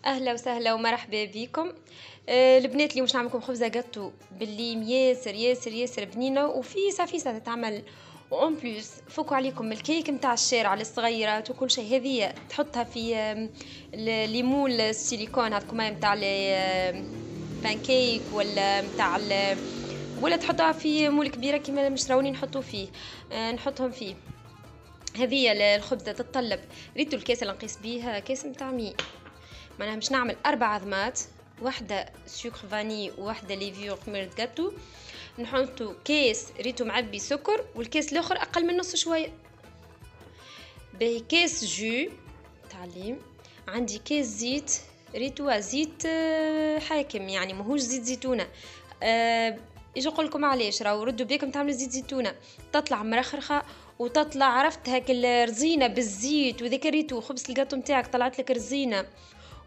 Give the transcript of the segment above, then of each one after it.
اهلا وسهلا ومرحبا بكم. البنات اليوم باش نعملكم خبزه جاتو بالليم ياسر ياسر ياسر بنينه وفيسه فيسه تتعمل. وان بليس فوقوا عليكم الكيك نتاع الشارع للصغيرات وكل شيء، هذه تحطها في ليمول السيليكون هذكم نتاع بانكيك ولا نتاع ولا تحطها في مول كبيره كيما مشراوني نحطوا فيه. نحطهم فيه. هذه الخبزه تتطلب ريتو الكاس اللي نقيس بيها كاس نتاع مي. معناها باش نعمل 4 عظمات، واحدة سكر فاني وواحدة ليفيور خميرة جاتو. نحطو كيس ريتو معبي سكر والكيس الاخر اقل من نص شوية. باهي كيس جو تعليم. عندي كيس زيت ريتو زيت حاكم، يعني ماهوش زيت زيتونة. ايش نقول لكم علاش؟ راهو ردوا بيكم تعملوا زيت زيتونة تطلع مرخرخة وتطلع عرفت هاك الرزينة بالزيت، وذاك ريتو خبز الجاتو نتاعك طلعت لك رزينة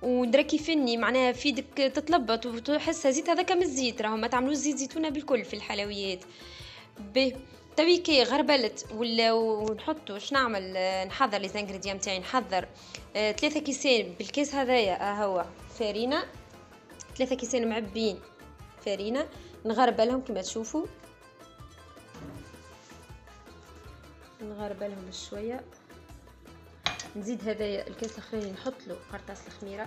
ودركي فني معناها في يدك تتلبط وتحسها زيت، هذاك من الزيت. راهو ما تعملوش زيت زيتونه بالكل في الحلويات. ب تويكي غربلت ولا ونحطو واش نعمل؟ نحضر لي زانغريديان تاعي. نحضر 3 كيسين بالكيس هذايا هو فارينه، 3 كيسين معبين فارينه نغربلهم كما تشوفوا. نغربلهم بشويه. نزيد هذايا الكاس الاخراني نحط له قرطاس الخميره،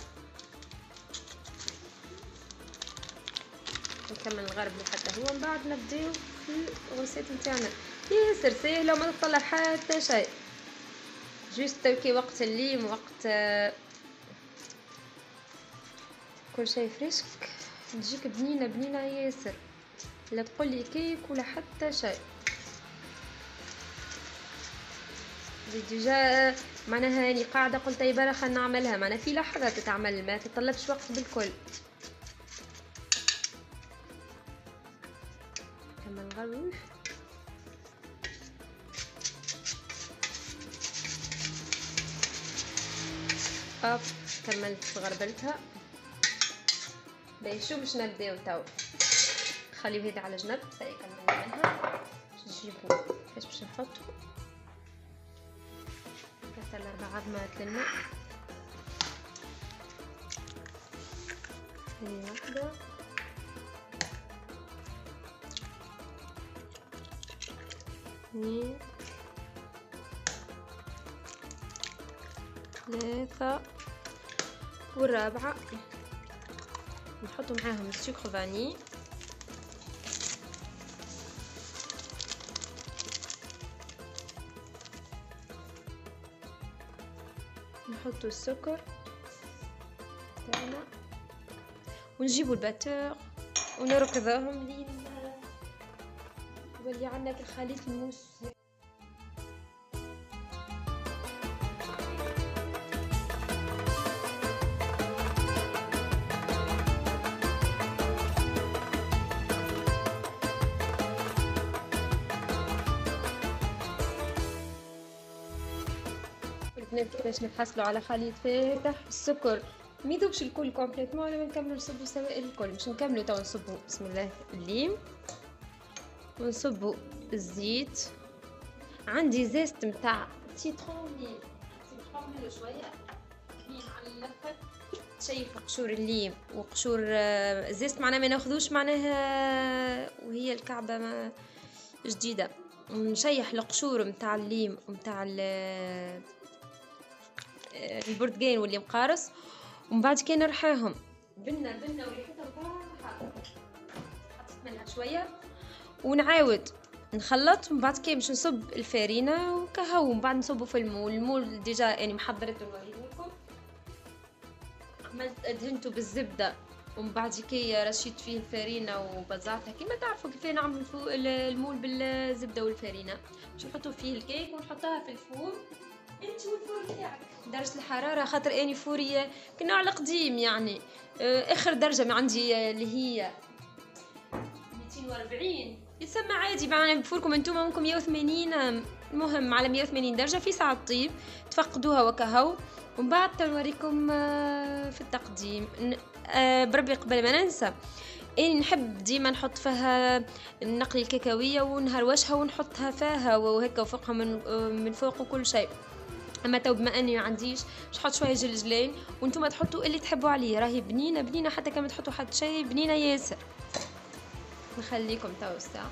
نكمل نغرب حتى هو. من بعد نبداو في الغوصات نتاعنا ياسر ساهله وما تطلع حتى شيء. جوست توكي وقت الليم وقت كل شيء فريشك تجيك بنينه بنينه ياسر، لا تقولي كيك ولا حتى شيء. ديجا معناها هاني قاعده قلت اي برا خلينا نعملها، معناها في لحظه تتعمل ما تطلبش وقت بالكل. كما نغرب كملت غربلتها. باهي شو باش نبداو تو؟ خليو هيدا على جنب. هاي كملنا منها. باش نجيبو كيفاش باش نحطو كسر 4 عظمات للماء. هذه واحدة، اثنين، 3، والرابعة نحطو معاهم السكر فاني. نحطو السكر تاعنا ونجيبو الباتور ونركضوهم لين يولي عندنا الخليط الموس. البنات كيفاش نحصلوا على خليط فاتح. السكر ما يذوبش الكل كومبليتمون ولا نكملوا نصبوا سوائل الكل. مش نكملوا تو نصبوا بسم الله الليم ونصبوا الزيت. عندي زيت نتاع سيترون ليم، سيترون شويه كلين على الاخر. تشيح قشور الليم وقشور الزيت، معناها ما ناخذوش معناها وهي الكعبه ما جديده. نشيح القشور نتاع الليم ونتاع البرتقال واللي مقارص، ومن بعد كي نرحاهم بنه وريحتها طايحه. حطيت منها شويه ونعاود نخلط. ومن بعد كي باش نصب الفارينه وكهو، ومن بعد نصبه في المول ديجا يعني محضرته نوريهولكم. عملت ادهنته بالزبده ومن بعد كي رشيت فيه الفارينه وبزعتها كيما تعرفوا كيف نعمل المول بالزبده والفارينه. باش نحطوا فيه الكيك ونحطها في الفور. انت والفور تاعك درجه الحراره، خاطر اني فوريه كنوع القديم يعني اخر درجه ما عندي اللي هي 240 يتسمى عادي. معنا بفوركم انتم ممكن 180. المهم على 180 درجه في ساعه طيب تفقدوها وكهو. ومن بعد تنوريكم في التقديم. بربي قبل ما ننسى اني نحب ديما نحط فيها النقل الكاكاويه ونهروشها ونحطها فيها وهكا وفوقها من فوق وكل شيء. اما تو بما اني ما عنديش باش نحط شويه جلجلين، وانتم تحطوا اللي تحبوا عليه. راهي بنينه بنينه، حتى كما تحطوا حتى شيء بنينه ياسر. نخليكم تو ساعه.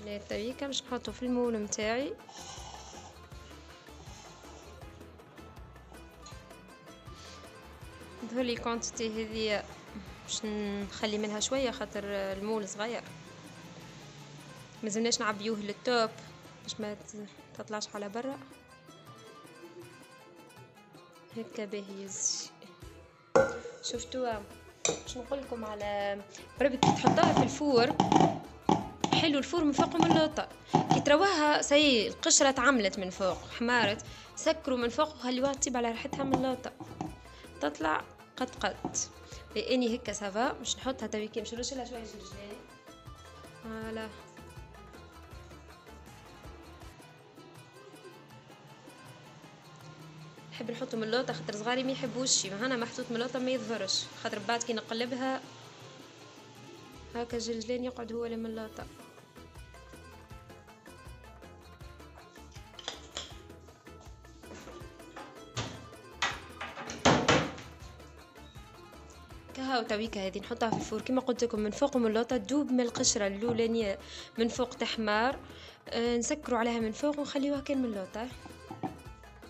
التويكا باش نحطه في المول متاعي. هذولي كونتيتي هذه باش نخلي منها شويه خاطر المول صغير، مازلناش نعبيوه للتوب باش ما تطلعش على برا. هكا باهي شفتوها. باش نقول لكم على بربك تحطوها في الفور، حلو الفور من فوق من اللوطه، كي تروها سي القشره تعملت من فوق حمارت، سكروا من فوق وخليوها تطيب على ريحتها من اللوطه، تطلع قد لاني هكا سافا. باش نحطها تويكي، باش نرش لها شويه جلجلان. فوالا نحب نحطو من اللوطه خاطر صغاري ما يحبوش، هنا محطوط من اللوطه ما يظهرش، خاطر بعد كي نقلبها هكا الجلجلان يقعد هو من اللوطه. كهو تويكا هذه نحطها في الفور كما قلت لكم من فوق ومن اللوطه، تذوب من القشره الاولانيه من فوق تحمار، نسكروا عليها من فوق ونخليوها كان من اللوطه.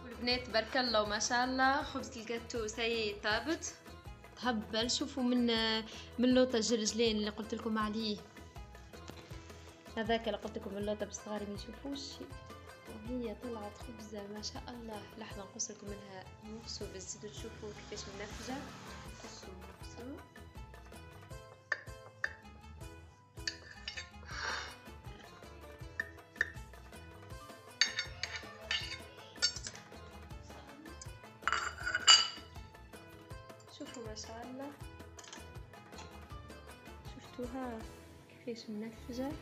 والبنات بارك الله وما شاء الله خبزه الجاتو سي طابت تهبل. شوفوا من لوطه الجلجلين اللي قلت لكم عليه، هذاك اللي قلت لكم من لوطه بالصغار ما يشوفوش، وهي طلعت خبزه ما شاء الله. لحظه نقص لكم منها مورسو بالزيت تشوفوا كيفاش منفجه. قصوا مورسو. شوفوا ما شاء الله، شفتوها كيفاش منفجه،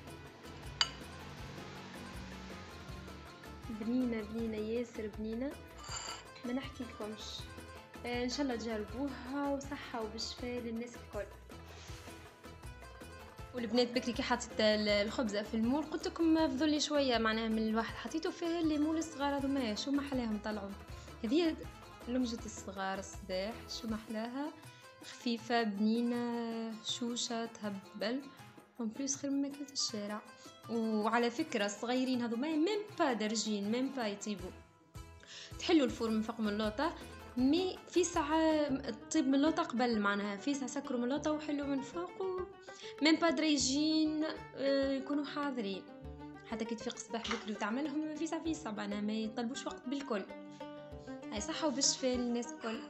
بنينه ياسر بنينه ما نحكي لكمش. ان شاء الله تجربوها وصحه وبالشفاء للناس الكل. والبنات بكري كي حطيت الخبزه في المول قلت لكم فضل شويه معناها من الواحد حطيته فيه الليمون الصغار هذوما شو ما حلاهم طلعوا. هذه لمجة الصغار الصباح شو ما حلاها، خفيفه بنينه شوشه تهبل، اون بليس خير من ماكله الشارع. وعلى فكره الصغيرين هذوما ميم با درجين ميم با يطيبوا. تحلوا الفور من فوق من اللوطه، مي في ساعه تطيب من اللوطه قبل معناها في ساعه سكروا من اللوطه وحلوا من فوق ميم با دريجين. يكونوا حاضرين حتى كي تفيق الصباح بكري وتعملهم في ساعه معناها ما يطلبوش وقت بالكل. هاي صحه وبالشفاء للناس الكل.